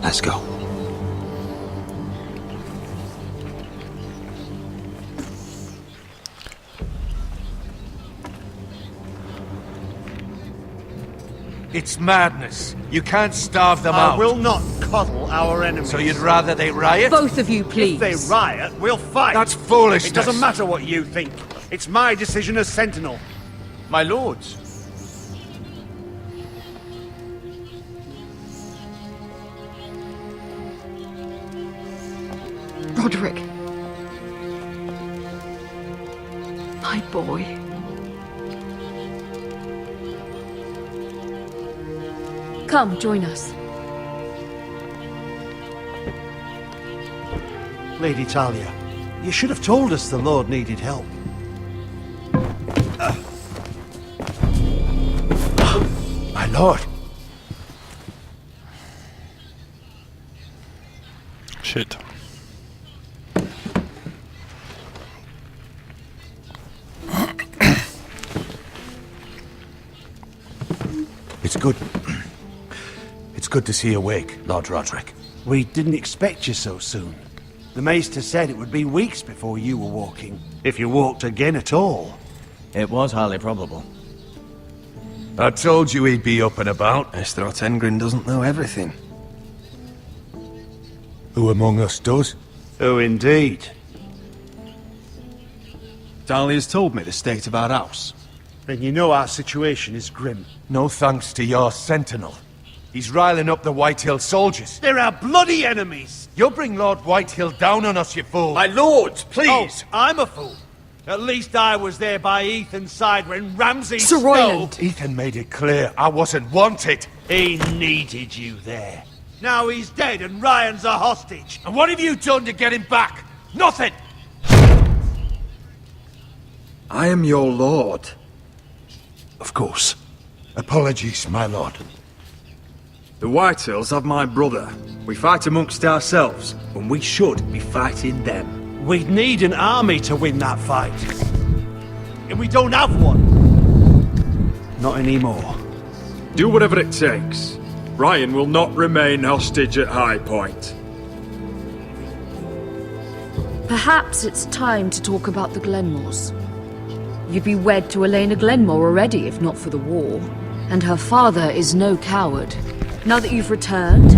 Let's go. It's madness. You can't starve them out. I will not coddle our enemies. So you'd rather they riot? Both of you, please. If they riot, we'll fight. That's foolishness. It doesn't matter what you think. It's my decision as Sentinel. My lords. Roderick. My boy. Come, join us. Lady Talia, you should have told us the Lord needed help. My lord. Shit. It's good. It's good to see you awake, Lord Roderick. We didn't expect you so soon. The Maester said it would be weeks before you were walking, if you walked again at all. It was highly probable. I told you he'd be up and about. Mr. Otengrin doesn't know everything. Who among us does? Oh, indeed. Dahlia's told me the state of our house. Then you know our situation is grim. No thanks to your sentinel. He's riling up the Whitehill soldiers. They're our bloody enemies! You'll bring Lord Whitehill down on us, you fool. My lords, please! Oh, I'm a fool. At least I was there by Ethan's side when Ramsay Sir stole... Royland. Ethan made it clear I wasn't wanted. He needed you there. Now he's dead and Ryan's a hostage. And what have you done to get him back? Nothing! I am your lord. Of course. Apologies, my lord. The Whitehills have my brother. We fight amongst ourselves, when we should be fighting them. We'd need an army to win that fight. And we don't have one. Not anymore. Do whatever it takes. Ryan will not remain hostage at High Point. Perhaps it's time to talk about the Glenmores. You'd be wed to Elena Glenmore already, if not for the war. And her father is no coward. Now that you've returned,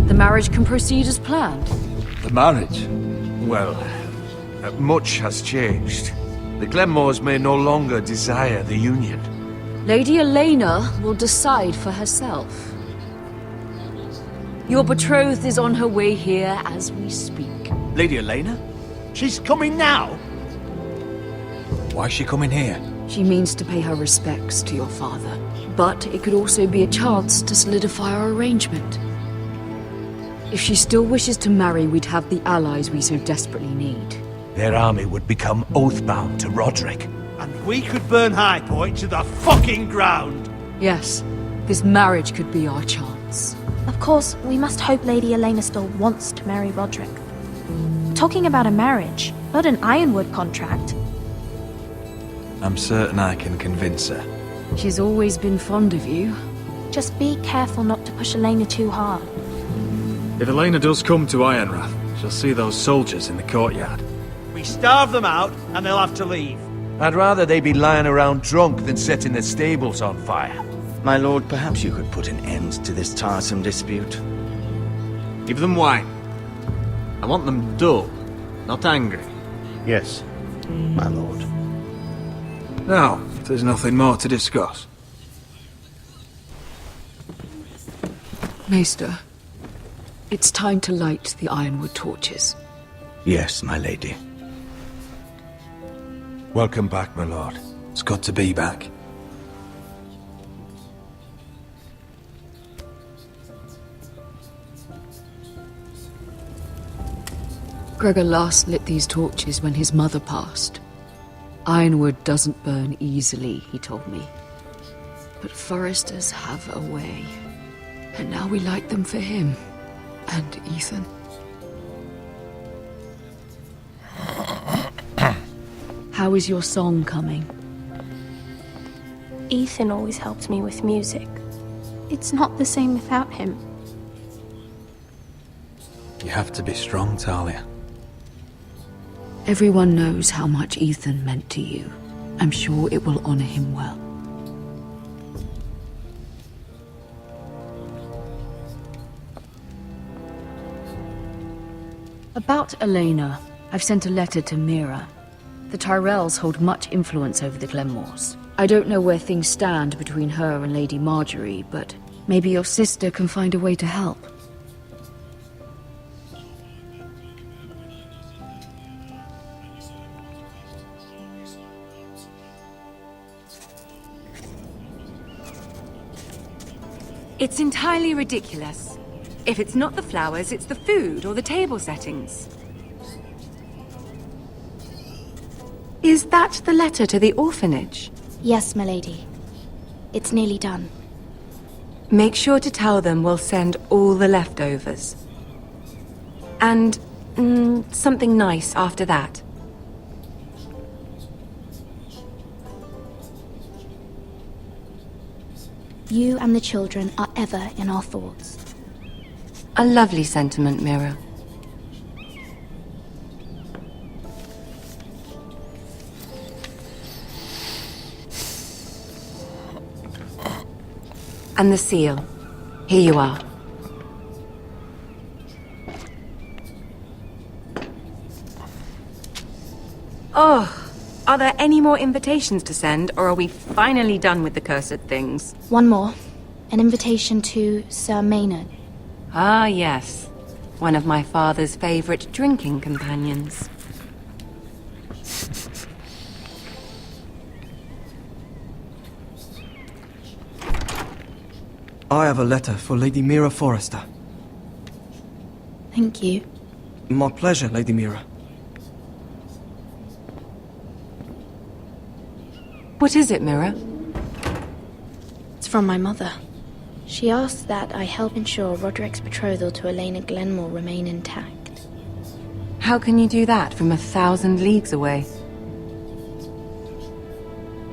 the marriage can proceed as planned. The marriage? Well, much has changed. The Glenmores may no longer desire the union. Lady Elena will decide for herself. Your betrothed is on her way here as we speak. Lady Elena? She's coming now. Why is she coming here? She means to pay her respects to your father. But it could also be a chance to solidify our arrangement. If she still wishes to marry, we'd have the allies we so desperately need. Their army would become oathbound to Roderick. And we could burn High Point to the fucking ground. Yes, this marriage could be our chance. Of course, we must hope Lady Elena still wants to marry Roderick. Talking about a marriage, not an Ironwood contract. I'm certain I can convince her. She's always been fond of you. Just be careful not to push Elena too hard. If Elena does come to Ironrath, she'll see those soldiers in the courtyard. We starve them out and they'll have to leave. I'd rather they be lying around drunk than setting the stables on fire. My lord, perhaps you could put an end to this tiresome dispute. Give them wine. I want them dull, not angry. Yes, my lord. Now, if there's nothing more to discuss. Maester, it's time to light the Ironwood torches. Yes, my lady. Welcome back, my lord. It's good to be back. Gregor last lit these torches when his mother passed. Ironwood doesn't burn easily, he told me. But foresters have a way. And now we light them for him. And Ethan. How is your song coming? Ethan always helped me with music. It's not the same without him. You have to be strong, Talia. Everyone knows how much Ethan meant to you. I'm sure it will honor him well. About Elena, I've sent a letter to Mira. The Tyrells hold much influence over the Glenmores. I don't know where things stand between her and Lady Marjorie, but maybe your sister can find a way to help. It's entirely ridiculous. If it's not the flowers, it's the food or the table settings. Is that the letter to the orphanage? Yes, milady. It's nearly done. Make sure to tell them we'll send all the leftovers. And something nice after that. You and the children are ever in our thoughts. A lovely sentiment, Mira. And the seal. Here you are. Oh, are there any more invitations to send, or are we finally done with the cursed things? One more. An invitation to Sir Maynard. Ah, yes. One of my father's favorite drinking companions. I have a letter for Lady Mira Forrester. Thank you. My pleasure, Lady Mira. What is it, Mira? It's from my mother. She asks that I help ensure Roderick's betrothal to Elena Glenmore remain intact. How can you do that from 1,000 leagues away?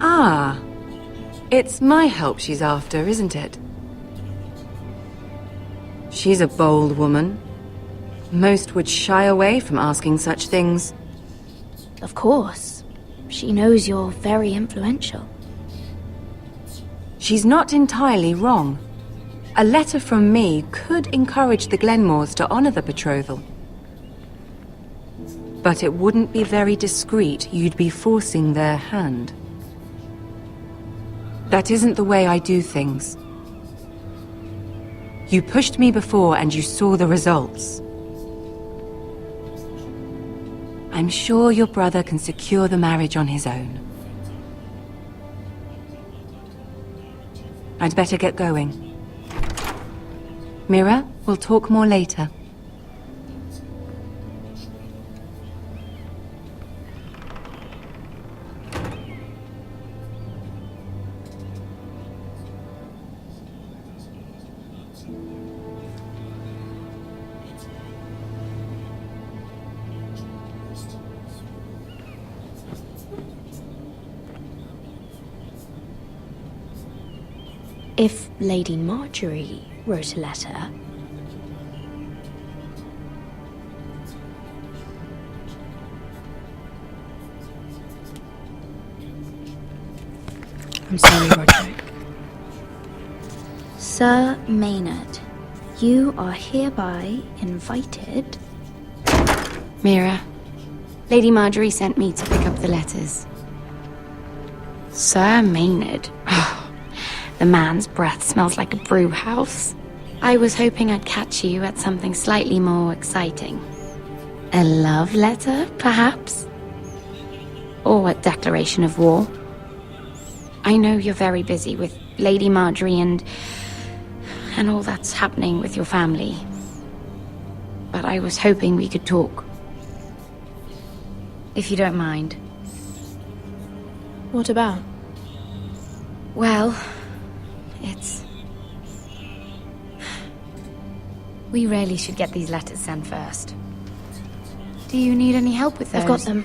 Ah, it's my help she's after, isn't it? She's a bold woman. Most would shy away from asking such things. Of course. She knows you're very influential. She's not entirely wrong. A letter from me could encourage the Glenmores to honor the betrothal. But it wouldn't be very discreet. You'd be forcing their hand. That isn't the way I do things. You pushed me before and you saw the results. I'm sure your brother can secure the marriage on his own. I'd better get going. Mira, we'll talk more later. If Lady Marjorie wrote a letter... I'm sorry, Roderick. Sir Maynard, you are hereby invited... Mira, Lady Marjorie sent me to pick up the letters. Sir Maynard? The man's breath smells like a brew house. I was hoping I'd catch you at something slightly more exciting. A love letter, perhaps? Or a declaration of war? I know you're very busy with Lady Marjorie and all that's happening with your family. But I was hoping we could talk. If you don't mind. What about? Well... We really should get these letters sent first. Do you need any help with those? I've got them.